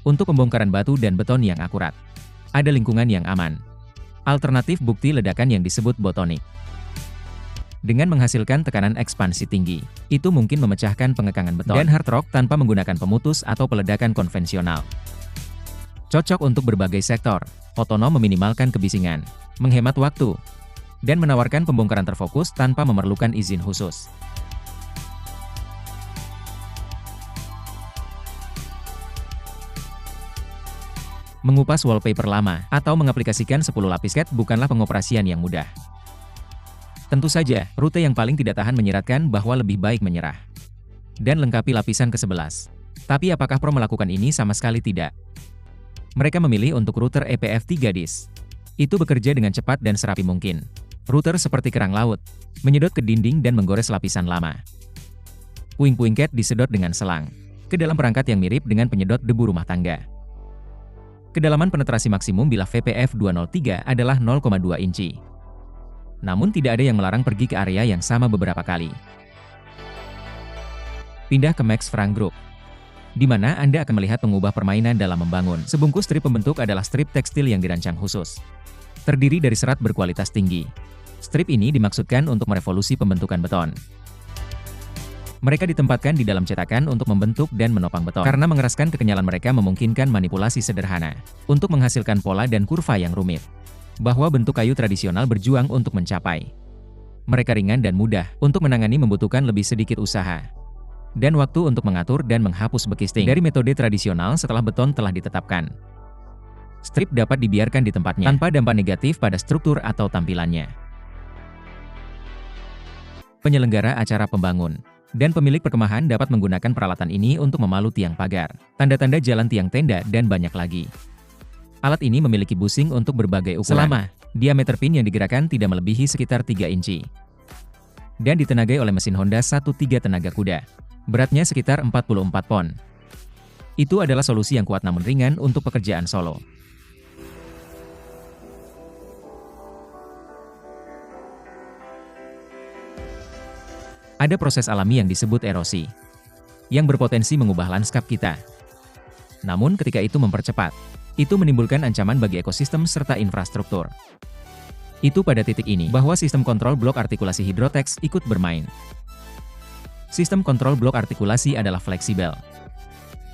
Untuk pembongkaran batu dan beton yang akurat, ada lingkungan yang aman. Alternatif bukti ledakan yang disebut botonik. Dengan menghasilkan tekanan ekspansi tinggi, itu mungkin memecahkan pengekangan beton dan hard rock tanpa menggunakan pemutus atau peledakan konvensional. Cocok untuk berbagai sektor, otonom meminimalkan kebisingan, menghemat waktu, dan menawarkan pembongkaran terfokus tanpa memerlukan izin khusus. Mengupas wallpaper lama atau mengaplikasikan 10 lapis CAD bukanlah pengoperasian yang mudah. Tentu saja, rute yang paling tidak tahan menyeratkan bahwa lebih baik menyerah dan lengkapi lapisan ke-11. Tapi apakah Pro melakukan ini? Sama sekali tidak. Mereka memilih untuk router EPF 3 disk. Itu bekerja dengan cepat dan serapi mungkin. Router seperti kerang laut, menyedot ke dinding dan menggores lapisan lama. Puing-puing CAD disedot dengan selang ke dalam perangkat yang mirip dengan penyedot debu rumah tangga. Kedalaman penetrasi maksimum bila VPF 203 adalah 0,2 inci. Namun tidak ada yang melarang pergi ke area yang sama beberapa kali. Pindah ke Max Frank Group, di mana Anda akan melihat pengubah permainan dalam membangun. Sebungkus strip pembentuk adalah strip tekstil yang dirancang khusus. Terdiri dari serat berkualitas tinggi. Strip ini dimaksudkan untuk merevolusi pembentukan beton. Mereka ditempatkan di dalam cetakan untuk membentuk dan menopang beton. Karena mengeraskan kekenyalan mereka memungkinkan manipulasi sederhana untuk menghasilkan pola dan kurva yang rumit. Bahwa bentuk kayu tradisional berjuang untuk mencapai. Mereka ringan dan mudah untuk menangani, membutuhkan lebih sedikit usaha dan waktu untuk mengatur dan menghapus bekisting dari metode tradisional setelah beton telah ditetapkan. Strip dapat dibiarkan di tempatnya tanpa dampak negatif pada struktur atau tampilannya. Penyelenggara acara pembangun dan pemilik perkemahan dapat menggunakan peralatan ini untuk memalu tiang pagar, tanda-tanda jalan tiang tenda, dan banyak lagi. Alat ini memiliki busing untuk berbagai ukuran. Selama diameter pin yang digerakkan tidak melebihi sekitar 3 inci. Dan ditenagai oleh mesin Honda 1.3 tenaga kuda. Beratnya sekitar 44 pon. Itu adalah solusi yang kuat namun ringan untuk pekerjaan solo. Ada proses alami yang disebut erosi, yang berpotensi mengubah lanskap kita. Namun ketika itu mempercepat, itu menimbulkan ancaman bagi ekosistem serta infrastruktur. Itu pada titik ini bahwa sistem kontrol blok artikulasi Hydrotex ikut bermain. Sistem kontrol blok artikulasi adalah fleksibel.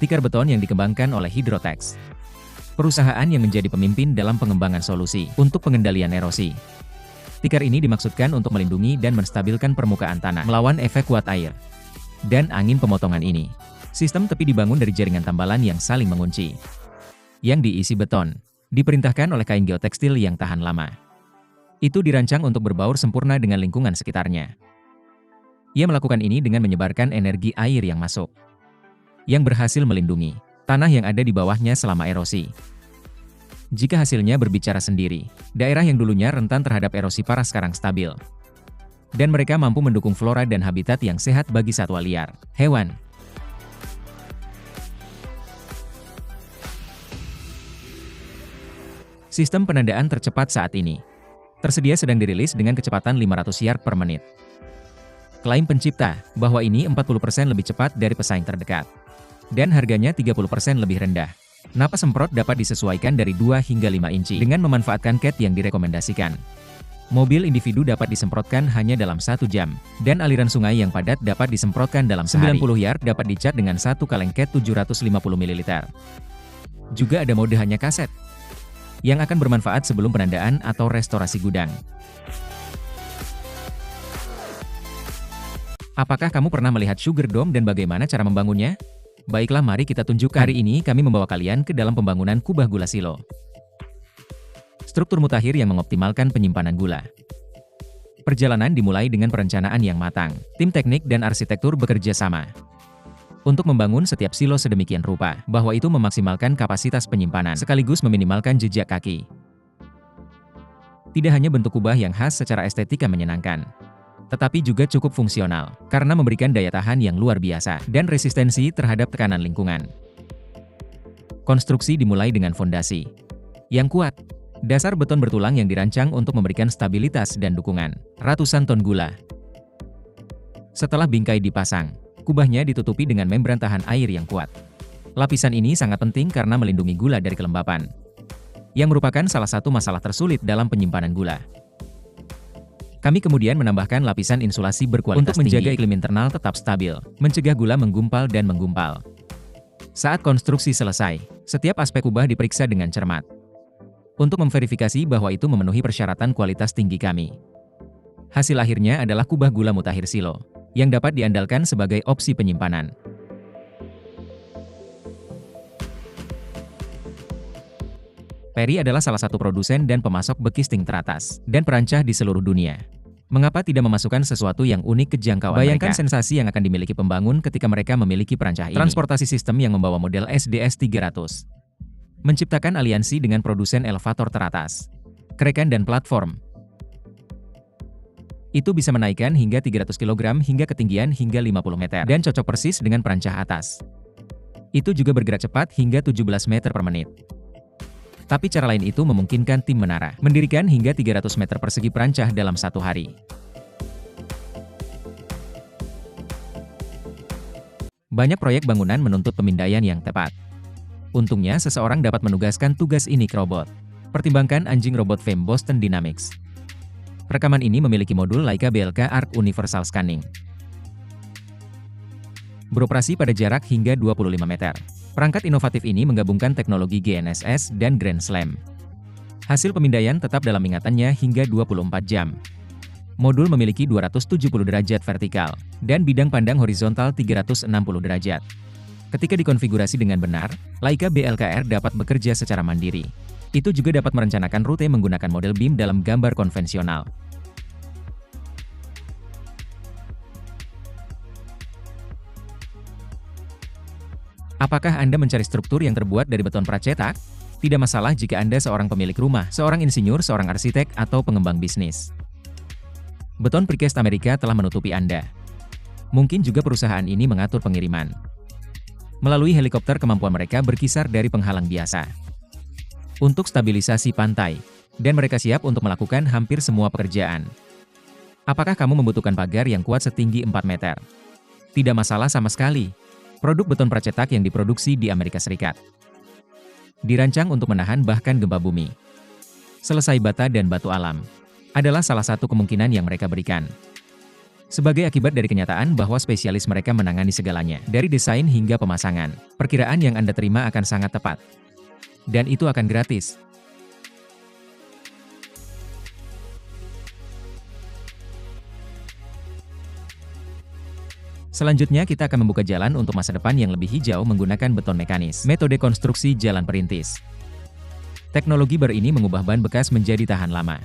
Tikar beton yang dikembangkan oleh Hydrotex. Perusahaan yang menjadi pemimpin dalam pengembangan solusi untuk pengendalian erosi. Tikar ini dimaksudkan untuk melindungi dan menstabilkan permukaan tanah melawan efek kuat air dan angin pemotongan ini. Sistem tepi dibangun dari jaringan tambalan yang saling mengunci, yang diisi beton, diperintahkan oleh kain geotekstil yang tahan lama. Itu dirancang untuk berbaur sempurna dengan lingkungan sekitarnya. Ia melakukan ini dengan menyebarkan energi air yang masuk, yang berhasil melindungi tanah yang ada di bawahnya selama erosi. Jika hasilnya berbicara sendiri, daerah yang dulunya rentan terhadap erosi parah sekarang stabil. Dan mereka mampu mendukung flora dan habitat yang sehat bagi satwa liar, hewan. Sistem penandaan tercepat saat ini tersedia sedang dirilis dengan kecepatan 500 yard per menit. Klaim pencipta bahwa ini 40% lebih cepat dari pesaing terdekat. Dan harganya 30% lebih rendah. Napas semprot dapat disesuaikan dari 2 hingga 5 inci dengan memanfaatkan CAD yang direkomendasikan. Mobil individu dapat disemprotkan hanya dalam 1 jam, dan aliran sungai yang padat dapat disemprotkan dalam sehari. 90 yard dapat dicat dengan 1 kaleng CAD 750 ml. Juga ada mode hanya kaset, yang akan bermanfaat sebelum penandaan atau restorasi gudang. Apakah kamu pernah melihat Sugar Dome dan bagaimana cara membangunnya? Baiklah, mari kita tunjukkan. Hari ini kami membawa kalian ke dalam pembangunan kubah gula silo. Struktur mutakhir yang mengoptimalkan penyimpanan gula. Perjalanan dimulai dengan perencanaan yang matang. Tim teknik dan arsitektur bekerja sama untuk membangun setiap silo sedemikian rupa bahwa itu memaksimalkan kapasitas penyimpanan sekaligus meminimalkan jejak kaki. Tidak hanya bentuk kubah yang khas secara estetika menyenangkan, tetapi juga cukup fungsional, karena memberikan daya tahan yang luar biasa dan resistensi terhadap tekanan lingkungan. Konstruksi dimulai dengan fondasi yang kuat, dasar beton bertulang yang dirancang untuk memberikan stabilitas dan dukungan, ratusan ton gula. Setelah bingkai dipasang, kubahnya ditutupi dengan membran tahan air yang kuat. Lapisan ini sangat penting karena melindungi gula dari kelembapan, yang merupakan salah satu masalah tersulit dalam penyimpanan gula. Kami kemudian menambahkan lapisan insulasi berkualitas tinggi untuk menjaga iklim internal tetap stabil, mencegah gula menggumpal dan menggumpal. Saat konstruksi selesai, setiap aspek kubah diperiksa dengan cermat untuk memverifikasi bahwa itu memenuhi persyaratan kualitas tinggi kami. Hasil akhirnya adalah kubah gula mutakhir silo, yang dapat diandalkan sebagai opsi penyimpanan. Perry adalah salah satu produsen dan pemasok bekisting teratas dan perancah di seluruh dunia. Mengapa tidak memasukkan sesuatu yang unik ke jangkauan mereka? Bayangkan sensasi yang akan dimiliki pembangun ketika mereka memiliki perancah ini. Transportasi sistem yang membawa model SDS 300. Menciptakan aliansi dengan produsen elevator teratas, kerekan dan platform. Itu bisa menaikkan hingga 300 kg hingga ketinggian hingga 50 meter. Dan cocok persis dengan perancah atas. Itu juga bergerak cepat hingga 17 meter per menit. Tapi cara lain itu memungkinkan tim menara mendirikan hingga 300 meter persegi perancah dalam satu hari. Banyak proyek bangunan menuntut pemindaian yang tepat. Untungnya seseorang dapat menugaskan tugas ini ke robot. Pertimbangkan anjing robot Fame Boston Dynamics. Rekaman ini memiliki modul Leica BLK Arc Universal Scanning. Beroperasi pada jarak hingga 25 meter. Perangkat inovatif ini menggabungkan teknologi GNSS dan Grand Slam. Hasil pemindaian tetap dalam ingatannya hingga 24 jam. Modul memiliki 270 derajat vertikal, dan bidang pandang horizontal 360 derajat. Ketika dikonfigurasi dengan benar, Leica BLKR dapat bekerja secara mandiri. Itu juga dapat merencanakan rute menggunakan model BIM dalam gambar konvensional. Apakah Anda mencari struktur yang terbuat dari beton pracetak? Tidak masalah jika Anda seorang pemilik rumah, seorang insinyur, seorang arsitek, atau pengembang bisnis. Beton precast Amerika telah menutupi Anda. Mungkin juga perusahaan ini mengatur pengiriman. Melalui helikopter, kemampuan mereka berkisar dari penghalang biasa untuk stabilisasi pantai, dan mereka siap untuk melakukan hampir semua pekerjaan. Apakah kamu membutuhkan pagar yang kuat setinggi 4 meter? Tidak masalah sama sekali. Produk beton pracetak yang diproduksi di Amerika Serikat. Dirancang untuk menahan bahkan gempa bumi. Selesai bata dan batu alam adalah salah satu kemungkinan yang mereka berikan. Sebagai akibat dari kenyataan bahwa spesialis mereka menangani segalanya, dari desain hingga pemasangan, perkiraan yang Anda terima akan sangat tepat. Dan itu akan gratis. Selanjutnya kita akan membuka jalan untuk masa depan yang lebih hijau menggunakan beton mekanis. Metode konstruksi jalan perintis. Teknologi baru ini mengubah ban bekas menjadi tahan lama.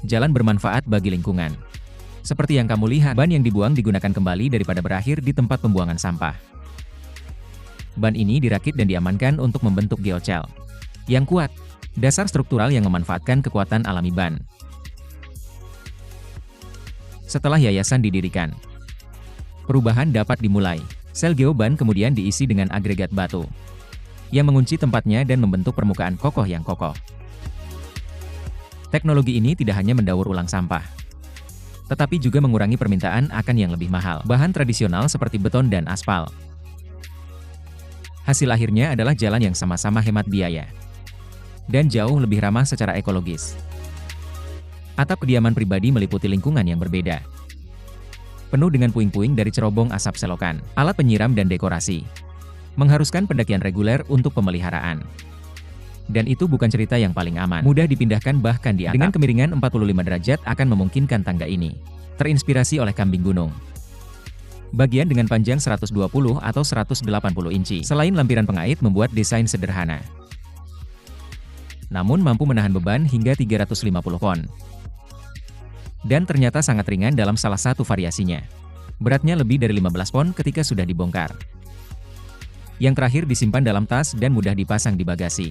Jalan bermanfaat bagi lingkungan. Seperti yang kamu lihat, ban yang dibuang digunakan kembali daripada berakhir di tempat pembuangan sampah. Ban ini dirakit dan diamankan untuk membentuk geocel yang kuat, dasar struktural yang memanfaatkan kekuatan alami ban. Setelah yayasan didirikan, perubahan dapat dimulai. Sel geoban kemudian diisi dengan agregat batu yang mengunci tempatnya dan membentuk permukaan kokoh yang kokoh. Teknologi ini tidak hanya mendaur ulang sampah, tetapi juga mengurangi permintaan akan yang lebih mahal, bahan tradisional seperti beton dan aspal. Hasil akhirnya adalah jalan yang sama-sama hemat biaya dan jauh lebih ramah secara ekologis. Atap kediaman pribadi meliputi lingkungan yang berbeda, penuh dengan puing-puing dari cerobong asap selokan, alat penyiram dan dekorasi. Mengharuskan pendakian reguler untuk pemeliharaan. Dan itu bukan cerita yang paling aman. Mudah dipindahkan bahkan di atap. Dengan kemiringan 45 derajat akan memungkinkan tangga ini terinspirasi oleh kambing gunung. Bagian dengan panjang 120 atau 180 inci. Selain lampiran pengait membuat desain sederhana, namun mampu menahan beban hingga 350 pon. Dan ternyata sangat ringan dalam salah satu variasinya. Beratnya lebih dari 15 pon ketika sudah dibongkar. Yang terakhir disimpan dalam tas dan mudah dipasang di bagasi.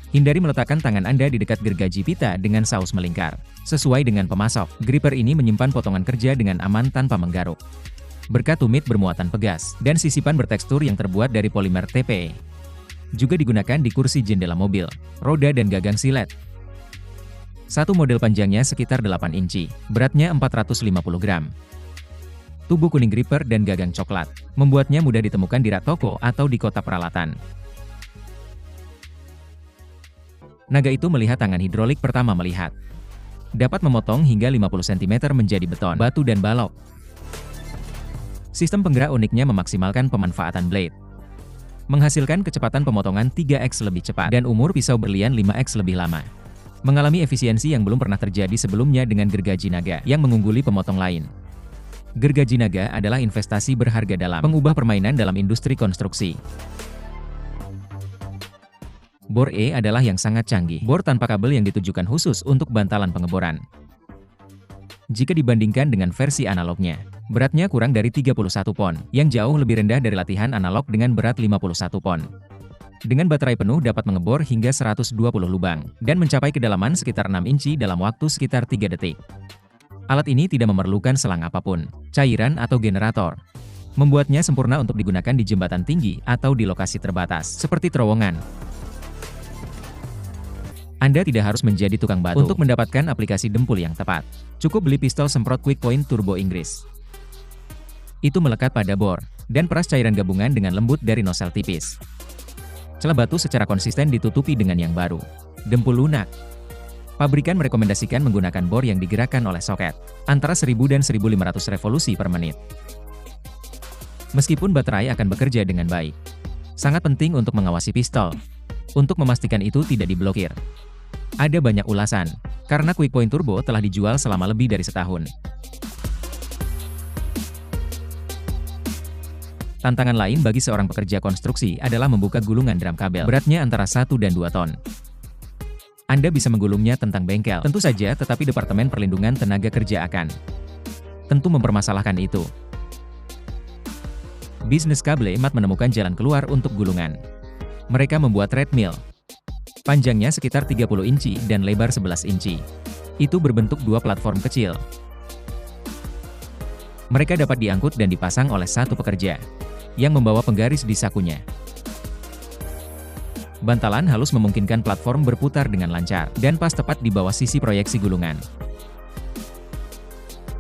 Hindari meletakkan tangan Anda di dekat gergaji pita dengan saus melingkar. Sesuai dengan pemasok, gripper ini menyimpan potongan kerja dengan aman tanpa menggaruk. Berkat tumit bermuatan pegas, dan sisipan bertekstur yang terbuat dari polimer TPE. Juga digunakan di kursi jendela mobil, roda dan gagang silet. Satu model panjangnya sekitar 8 inci, beratnya 450 gram. tubuh kuning gripper dan gagang coklat, membuatnya mudah ditemukan di rak toko atau di kotak peralatan. Naga itu melihat tangan hidrolik pertama melihat. Dapat memotong hingga 50 cm menjadi beton, batu dan balok. Sistem penggerak uniknya memaksimalkan pemanfaatan blade, menghasilkan kecepatan pemotongan 3x lebih cepat dan umur pisau berlian 5x lebih lama. Mengalami efisiensi yang belum pernah terjadi sebelumnya dengan gergaji naga yang mengungguli pemotong lain. Gergaji naga adalah investasi berharga dalam mengubah permainan dalam industri konstruksi. Bor E adalah yang sangat canggih, bor tanpa kabel yang ditujukan khusus untuk bantalan pengeboran. Jika dibandingkan dengan versi analognya, beratnya kurang dari 31 pon, yang jauh lebih rendah dari latihan analog dengan berat 51 pon. Dengan baterai penuh dapat mengebor hingga 120 lubang, dan mencapai kedalaman sekitar 6 inci dalam waktu sekitar 3 detik. Alat ini tidak memerlukan selang apapun, cairan atau generator. Membuatnya sempurna untuk digunakan di jembatan tinggi atau di lokasi terbatas, seperti terowongan. Anda tidak harus menjadi tukang batu untuk mendapatkan aplikasi dempul yang tepat. Cukup beli pistol semprot Quick Point Turbo Inggris. Itu melekat pada bor, dan peras cairan gabungan dengan lembut dari nosel tipis. Celah batu secara konsisten ditutupi dengan yang baru, dempul lunak. Pabrikan merekomendasikan menggunakan bor yang digerakkan oleh soket, antara 1000 dan 1500 revolusi per menit. Meskipun baterai akan bekerja dengan baik, sangat penting untuk mengawasi pistol, untuk memastikan itu tidak diblokir. Ada banyak ulasan, karena Quick Point Turbo telah dijual selama lebih dari setahun. Tantangan lain bagi seorang pekerja konstruksi adalah membuka gulungan drum kabel, beratnya antara 1 dan 2 ton. Anda bisa menggulungnya tentang bengkel, tentu saja, tetapi Departemen Perlindungan Tenaga Kerja akan tentu mempermasalahkan itu. Bisnis Kable Mat menemukan jalan keluar untuk gulungan. Mereka membuat treadmill. Panjangnya sekitar 30 inci dan lebar 11 inci. Itu berbentuk dua platform kecil. Mereka dapat diangkut dan dipasang oleh satu pekerja, yang membawa penggaris di sakunya. Bantalan halus memungkinkan platform berputar dengan lancar, dan pas tepat di bawah sisi proyeksi gulungan.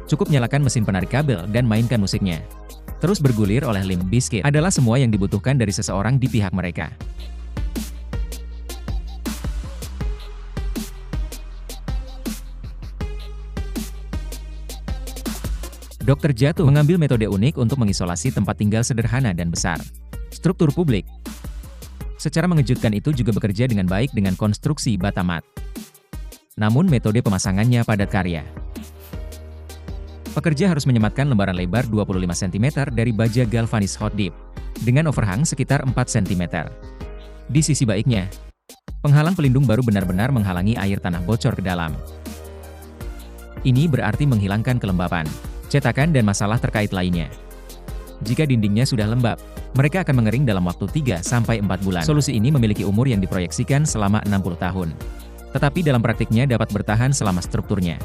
Cukup nyalakan mesin penarik kabel dan mainkan musiknya. Terus bergulir oleh Limp Bizkit adalah semua yang dibutuhkan dari seseorang di pihak mereka. Dr. Jatuh mengambil metode unik untuk mengisolasi tempat tinggal sederhana dan besar. Struktur publik. Secara mengejutkan itu juga bekerja dengan baik dengan konstruksi bata mat. Namun metode pemasangannya padat karya. Pekerja harus menyematkan lembaran lebar 25 cm dari baja galvanis hot dip, dengan overhang sekitar 4 cm. Di sisi baiknya, penghalang pelindung baru benar-benar menghalangi air tanah bocor ke dalam. Ini berarti menghilangkan kelembapan, cetakan dan masalah terkait lainnya. Jika dindingnya sudah lembab, mereka akan mengering dalam waktu 3-4 bulan. Solusi ini memiliki umur yang diproyeksikan selama 60 tahun. Tetapi dalam praktiknya dapat bertahan selama strukturnya